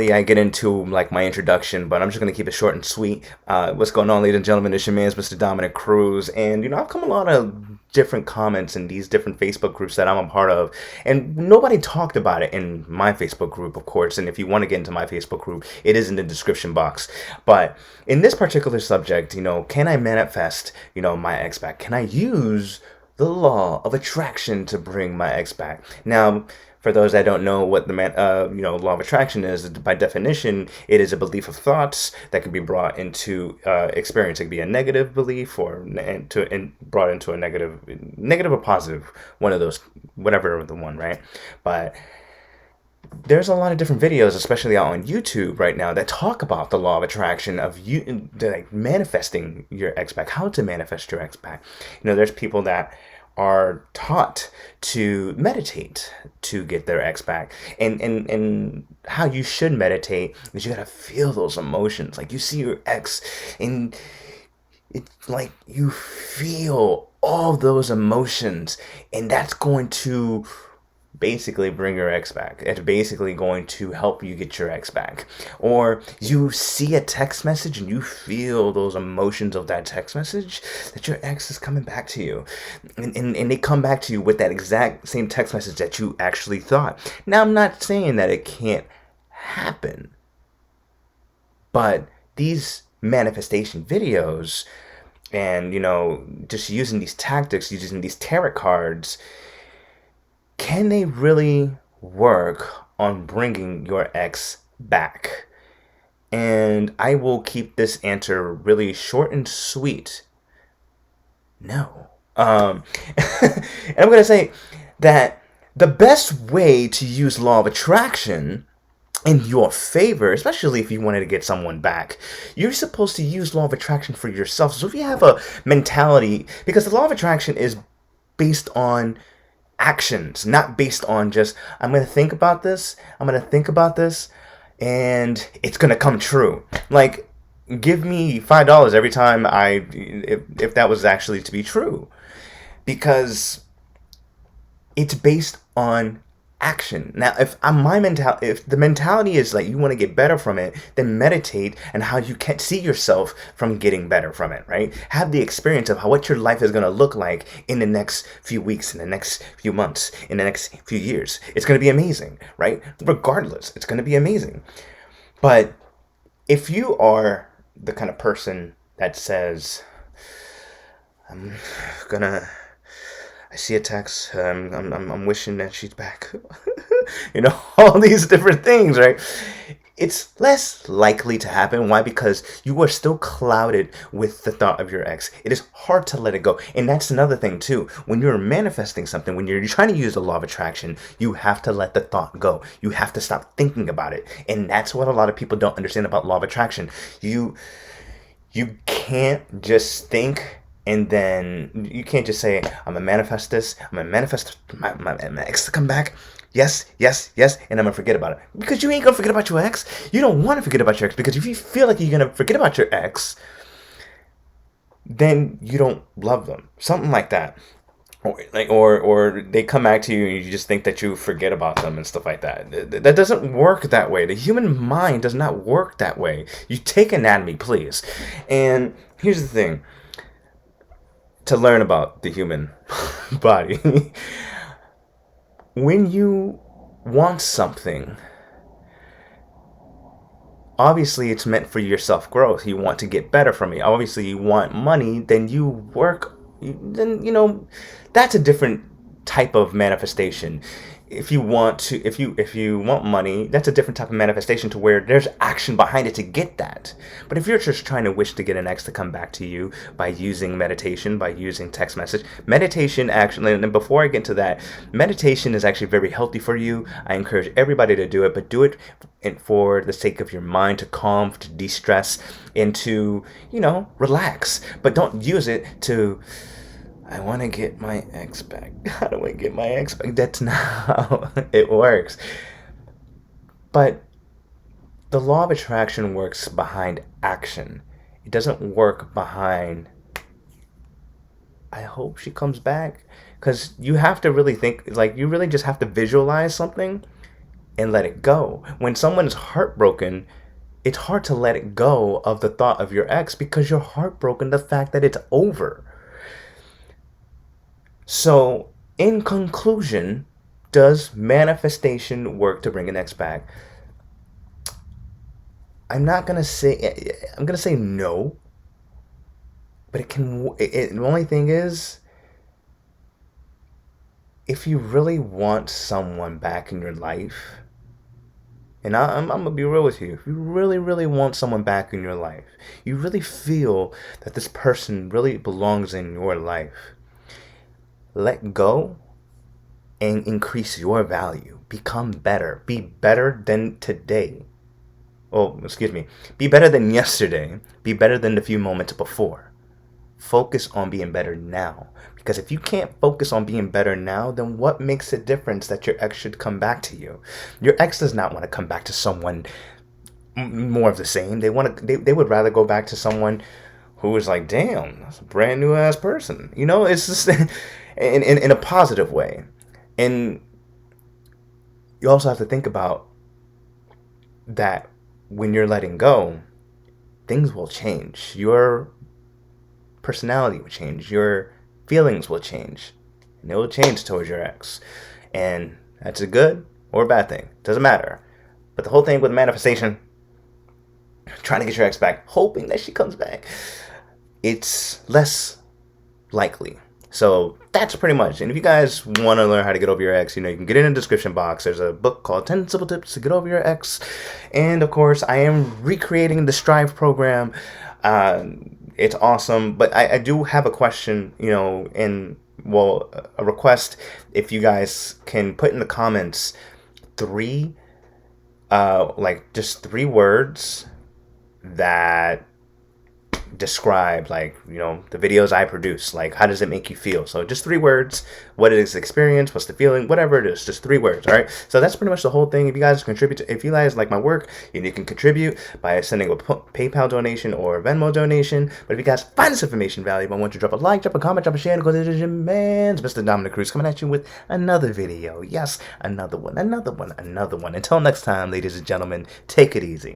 Usually I get into like my introduction, but I'm just gonna keep it short and sweet. What's going on, ladies and gentlemen? It's your man's Mr. Dominic Cruz, and I've come a lot of different comments in these different Facebook groups that I'm a part of, and nobody talked about it in my Facebook group, of course. And if you want to get into my Facebook group, it is in the description box. But in this particular subject, can I manifest, my ex back? Can I use the law of attraction to bring my ex back? Now, for those that don't know what the law of attraction is, by definition, it is a belief of thoughts that can be brought into experience. It can be a negative belief brought into a negative or positive, one of those, whatever the one, right? But there's a lot of different videos, especially out on YouTube right now, that talk about the law of attraction of you, like manifesting your ex back, how to manifest your ex back. There's people that are taught to meditate to get their ex back, and how you should meditate is you gotta feel those emotions. Like you see your ex, and it's like you feel all those emotions, and that's going to basically bring your ex back. It's basically going to help you get your ex back. Or you see a text message and you feel those emotions of that text message, that your ex is coming back to you. And they come back to you with that exact same text message that you actually thought. Now, I'm not saying that it can't happen, but these manifestation videos and, just using these tactics, using these tarot cards, can they really work on bringing your ex back? And I will keep this answer really short and sweet. No. And I'm going to say that the best way to use law of attraction in your favor, especially if you wanted to get someone back, you're supposed to use law of attraction for yourself. So if you have a mentality, because the law of attraction is based on actions, not based on just I'm going to think about this, and it's going to come true. Like, give me $5 every time if that was actually to be true, because it's based on action. Now, if the mentality is like you want to get better from it, then meditate and how you can see yourself from getting better from it, right? Have the experience of what your life is going to look like in the next few weeks, in the next few months, in the next few years. It's going to be amazing, right? Regardless, it's going to be amazing. But if you are the kind of person that says, I see a text. I'm wishing that she's back. All these different things, right? It's less likely to happen. Why? Because you are still clouded with the thought of your ex. It is hard to let it go. And that's another thing too. When you're manifesting something, when you're trying to use the law of attraction, you have to let the thought go. You have to stop thinking about it. And that's what a lot of people don't understand about law of attraction. You can't just think, and then you can't just say, I'm going to manifest this. I'm going to manifest my ex to come back. Yes, yes, yes. And I'm going to forget about it. Because you ain't going to forget about your ex. You don't want to forget about your ex. Because if you feel like you're going to forget about your ex, then you don't love them. Something like that. Or they come back to you and you just think that you forget about them and stuff like that. That doesn't work that way. The human mind does not work that way. You take anatomy, please. And here's the thing. To learn about the human body. When you want something, obviously it's meant for your self-growth. You want to get better from it. Obviously you want money, then you work, then, that's a different type of manifestation. If you want money, that's a different type of manifestation to where there's action behind it to get that. But if you're just trying to wish to get an ex to come back to you by using meditation, by using text message, meditation actually, and before I get to that, meditation is actually very healthy for you. I encourage everybody to do it, but do it for the sake of your mind, to calm, to de-stress, and to, relax. But don't use it to, I want to get my ex back. How do I get my ex back? That's not how it works. But the law of attraction works behind action. It doesn't work behind, I hope she comes back. Because you have to really think, like, you really just have to visualize something and let it go. When someone's heartbroken, it's hard to let it go of the thought of your ex because you're heartbroken the fact that it's over. So, in conclusion, does manifestation work to bring an ex back? I'm not gonna say. I'm gonna say no, but it can. The only thing is, if you really want someone back in your life, and I'm gonna be real with you, if you really, really want someone back in your life, you really feel that this person really belongs in your life, let go and increase your value. Become better. Be better than today. Oh, excuse me. Be better than yesterday. Be better than the few moments before. Focus on being better now. Because if you can't focus on being better now, then what makes a difference that your ex should come back to you? Your ex does not want to come back to someone more of the same. They would rather go back to someone who is like, damn, that's a brand new ass person. You know, it's just in a positive way. And you also have to think about that when you're letting go, things will change. Your personality will change. Your feelings will change. And it will change towards your ex. And that's a good or a bad thing. Doesn't matter. But the whole thing with manifestation, trying to get your ex back, hoping that she comes back, it's less likely. So that's pretty much. And if you guys want to learn how to get over your ex, you know, you can get it in the description box. There's a book called 10 Simple Tips to Get Over Your Ex. And of course, I am recreating the Strive program. It's awesome. But I do have a question, you know, a request. If you guys can put in the comments just three words that describe, like, you know, the videos I produce. Like, how does it make you feel? So just 3 words. What is the experience? What's the feeling? Whatever it is, just 3 words. All right. So that's pretty much the whole thing. If you guys contribute, if you guys like my work, you can contribute by sending a PayPal donation or a Venmo donation. But if you guys find this information valuable, I want you to drop a like, drop a comment, drop a share, and go to your man's Mr. Dominic Cruz coming at you with another video. Yes, another one. Until next time, ladies and gentlemen, take it easy.